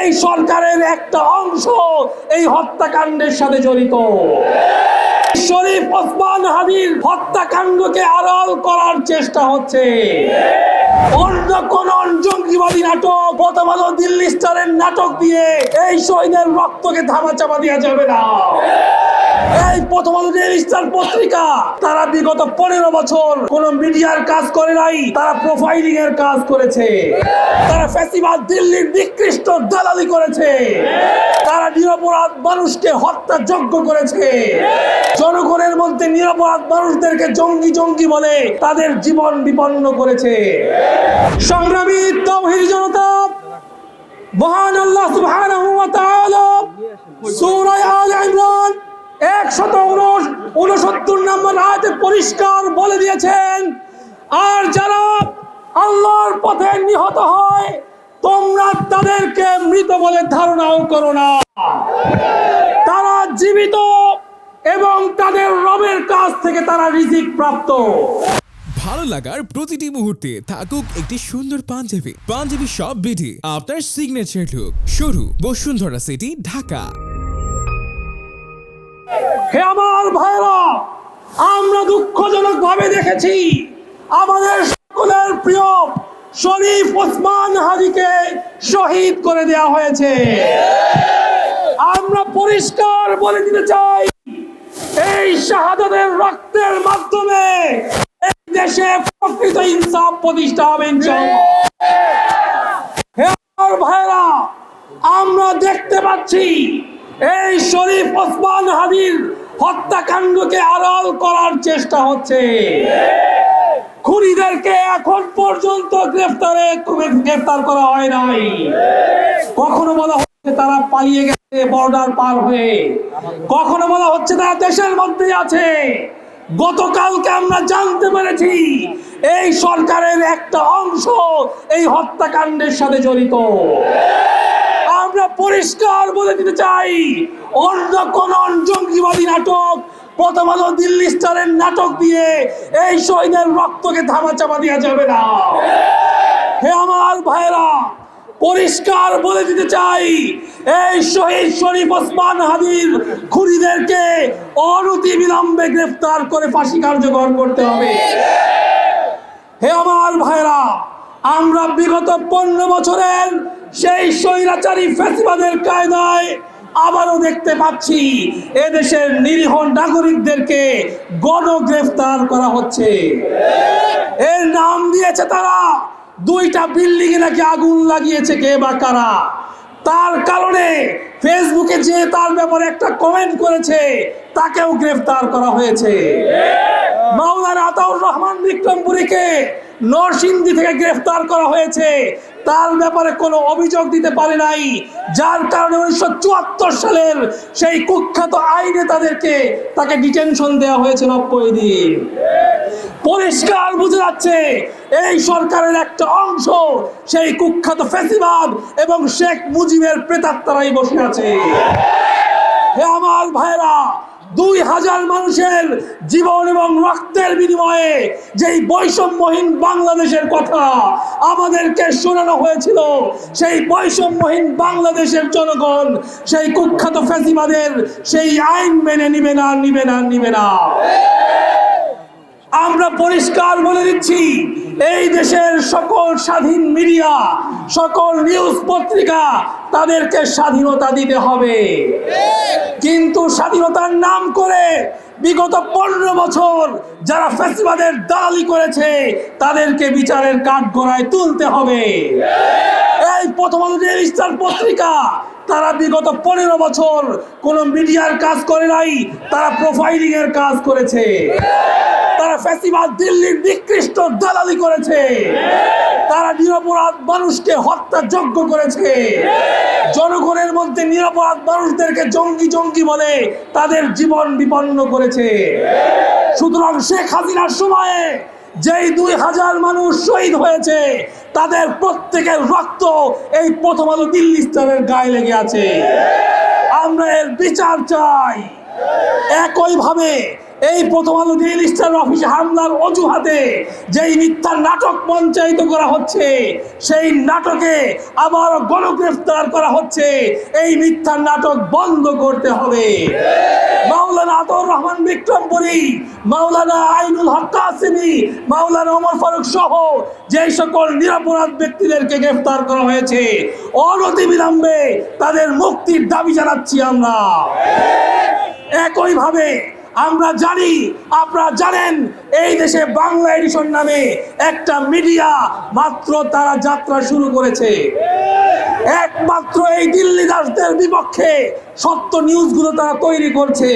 এই সরকারের একটা অংশ এই হত্যাকাণ্ডের সাথে জড়িত। শরীফ ওসমান হাদির হত্যাকাণ্ডকে আড়াল করার চেষ্টা হচ্ছে। অন্য কোন জঙ্গিবাদী নাটক, প্রথম আলো, দিল্লি স্টারের নাটক দিয়ে এই শহীদের রক্তকে ধামাচাপা দেওয়া যাবে না। এই প্রথম আলো দিল্লি স্টার পত্রিকা তারা বিগত 15 বছর কোন মিডিয়ার কাজ করে নাই, তারা প্রোফাইলিং এর কাজ করেছে। তারা ফ্যাসিবাদ দিল্লির নিকৃষ্ট দালালি করেছে। তারা নিরপরাধ মানুষকে হত্যাযজ্ঞ করেছে। জনগণের মধ্যে নিরপরাধ মানুষদেরকে জঙ্গি জঙ্গি বলে তাদের জীবন বিপন্ন করেছে। সংগ্রামী তাওহীদি জনতা, মহান আল্লাহ সুবহানাহু ওয়া তাআলা সূরা আলে ইমরান 169 নম্বর আয়াতে পরিষ্কার বলে দিয়েছেন, আর যারা আল্লাহর পথে নিহত হয় তোমরা তাদেরকে মৃত বলে ধারণাও করো না। তারা জীবিত এবং তাদের রবের কাছ থেকে তারা রিজিক প্রাপ্ত। ভালো লাগার প্রতিটি মুহূর্তে থাকুক একটি সুন্দর পাঞ্জাবি সব বিধি আপনার সিগনেচার লুক। শুরু বসুন্ধরা সিটি, ঢাকা। হে আমার ভাইরা, আমরা দুঃখজনক ভাবে দেখেছি আমাদের সকলের প্রিয় শরীফ ওসমান হাদিকে শহীদ করে দেওয়া হয়েছে। আমরা পরিষ্কার বলে দিতে চাই, এই শাহাদাতের রক্তের মাধ্যমে এই দেশে প্রকৃত ইনসাফ প্রতিষ্ঠা হবে ইনশাআল্লাহ। হে আমার ভাইরা, আমরা দেখতে পাচ্ছি এই শরীফ ওসমান হাদির হত্যাকাণ্ডকে আড়াল করার চেষ্টা হচ্ছে। খুনিদেরকে এখন পর্যন্ত গ্রেফতার করা হয় নাই। কখনো বলা হচ্ছে তারা পালিয়ে গেছে বর্ডার পার হয়ে, কখনো বলা হচ্ছে তারা দেশের মধ্যেই আছে। গতকালকে আমরা জানতে পেরেছি এই সরকারের একটা অংশ এই হত্যাকাণ্ডের সাথে জড়িত। আমরা পরিষ্কার বলে দিতে চাই, অন্য কোন জঙ্গিবাদী নাটক, প্রথম আলো, দিল্লি স্টারের নাটক দিয়ে এই শহীদের রক্তকে ধামাচাপা দেওয়া যাবে না। হে আমার ভাইরা, পরিষ্কার বলে দিতে চাই, এই শহীদ শরীফ ওসমান হাদির খুনিদেরকে অনতি বিলম্বে গ্রেফতার করে ফাঁসি কার্যকর করতে হবে। হে আমার ভাইরা, আমরা বিগত 15 বছরের সেই স্বৈরাচারী ফ্যাসিবাদের কায়দায় আবারও দেখতে পাচ্ছি এদেশের নিরীহ নাগরিকদেরকে গণগ্রেফতার করা হচ্ছে। এর নাম দিয়েছে তারা 2টা বিল্ডিং এ নাকি আগুন লাগিয়েছে কে বা কারা। তার কারণে ফেসবুকে যে তার ব্যাপারে একটা কমেন্ট করেছে তাকেও গ্রেফতার করা হয়েছে। মাওলানা আতাউর রহমান বিক্রমপুরীকে নরসিংদী থেকে গ্রেফতার করা হয়েছে, তার ব্যাপারে কোনো অভিযোগ দিতে পারে নাই, যার কারণে 1974 সালের সেই কুখ্যাত আইনে তাকে ডিটেনশন দেওয়া হয়েছে 90 দিন। পরিষ্কার বুঝে যাচ্ছে এই সরকারের একটা অংশ সেই কুখ্যাত ফ্যাসিবাদ এবং শেখ মুজিবের প্রেতাত্মারাই বসে আছে। হে আমার ভাইরা, 2000 মানুষের জীবন এবং রক্তের বিনিময়ে যেই বৈষম্যহীন বাংলাদেশের কথা আমাদেরকে শোনানো হয়েছিল, সেই বৈষম্যহীন বাংলাদেশের জনগণ সেই কুখ্যাত ফ্যাসিবাদের সেই আইন মেনে নিবে না। আমরা পরিষ্কার বলে দিচ্ছি, এই দেশের সকল স্বাধীন মিডিয়া, সকল নিউজ পত্রিকা, তাদেরকে স্বাধীনতা দিতে হবে। কিন্তু স্বাধীনতার নাম করে বিগত 15 বছর যারা ফ্যাসিবাদের দালালি করেছে তাদেরকে বিচারের কাঠগড়ায় তুলতে হবে। এই প্রথম আলো দিল্লি স্টার পত্রিকা তারা বিগত 15 বছর কোন মিডিয়ার কাজ করে নাই, তারা প্রোফাইলিং এর কাজ করেছে। তারা ফ্যাসিবাদ দিল্লির নিকৃষ্ট দালালি করেছে। তারা নিরপরাধ মানুষকে হত্যাযজ্ঞ করেছে। জনগণের মধ্যে নিরপরাধ মানুষদেরকে জঙ্গি জঙ্গি বলে তাদের জীবন বিপন্ন করেছে। সুতরাং শেখ হাসিনার সময়ে যেই 2000 মানুষ শহীদ হয়েছে তাদের প্রত্যেকের রক্ত এই প্রথম আলো দিল্লি স্টারের গায়ে লেগে আছে। আমরা এর বিচার চাই। একইভাবে এই প্রথম আলো ডেইলি স্টার অফিসে হামলার অজুহাতে যেই মিথ্যা নাটক মঞ্চায়িত করা হচ্ছে, সেই নাটকে আবার গণগ্রেফতার করা হচ্ছে। এই মিথ্যা নাটক বন্ধ করতে হবে। মাওলানা আতর রহমান বিক্রমপুরী, মাওলানা আইনুল হক কাসেমি, মাওলানা ওমর ফারুক সহ যেই সকল নিরপরাধ ব্যক্তিদেরকে গ্রেফতার করা হয়েছে, অনতিবিলম্বে তাদের মুক্তির দাবি জানাচ্ছি আমরা। একইভাবে আমরা জানি, আপনারা জানেন, এই দেশে বাংলা এডিশন নামে একটা মিডিয়া মাত্র তারা যাত্রা শুরু করেছে। একমাত্র এই দিল্লি দাসদের বিপক্ষে সত্য নিউজগুলো তারা তৈরি করছে।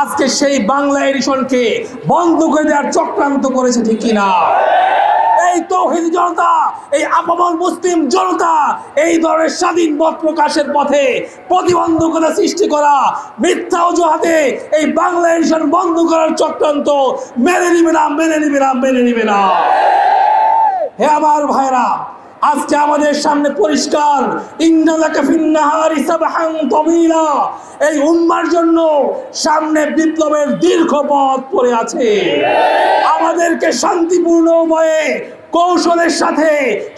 আজকে সেই বাংলা এডিশনকে বন্ধ করে দেওয়ার চক্রান্ত করেছে, ঠিক কিনা? এই তৌহিদি জনতা, এই আপামর মুসলিম জনতা এই ধরনের স্বাধীন মত প্রকাশের পথে প্রতিবন্ধকতা সৃষ্টি করা, মিথ্যা অজুহাতে এই বাংলা এডিশন বন্ধ করার চক্রান্ত মেনে নিবে না, মেনে নিবে না, মেনে নিবে না। হে আমার ভাইরা, আজকে আমাদের সামনে পরিষ্কার, ইন্নালাকা ফিন্নাহারি সাবহান তাওয়িলা, এই উম্মার জন্য সামনে বিপ্লবের দীর্ঘ পথ পড়ে আছে। আমাদেরকে শান্তিপূর্ণ উপায়ে কৌশলের সাথে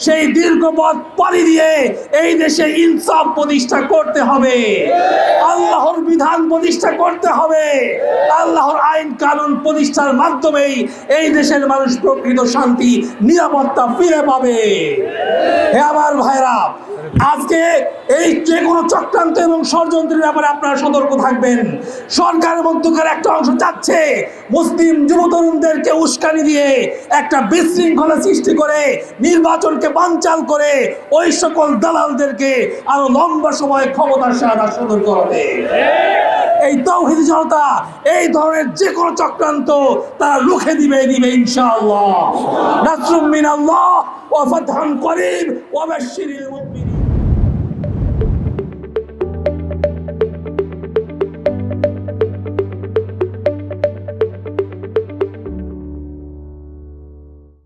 সেই দীর্ঘ পথ পাড়ি দিয়ে এই দেশে ইনসাফ প্রতিষ্ঠা করতে হবে, আল্লাহর বিধান প্রতিষ্ঠা করতে হবে। আল্লাহর আইন কানুন প্রতিষ্ঠার মাধ্যমেই এই দেশের মানুষ প্রকৃত শান্তি নিরাপত্তা ফিরে পাবে। হে আমার ভাইরা, আজকে এই যে কোনো চক্রান্ত এবং ষড়যন্ত্রের ব্যাপারে আপনারা সতর্ক থাকবেন। সরকারের মধ্যকার একটা অংশ চাচ্ছে মুসলিম যুব তরুণদেরকে উস্কানি দিয়ে একটা বিশৃঙ্খলা সৃষ্টি করে নির্বাচনকে বানচাল করে ওই সকল দালালদেরকে আরো লম্বা সময় ক্ষমতার শাসন করতে। এই তৌহিদি জনতা এই ধরনের যে কোনো চক্রান্ত তারা রুখে দিবে ইনশাআল্লাহ। নাসরুম মিনাল্লাহ ওয়া ফাতহুন করিব ওয়া বাশশিরিল মুমিনিন।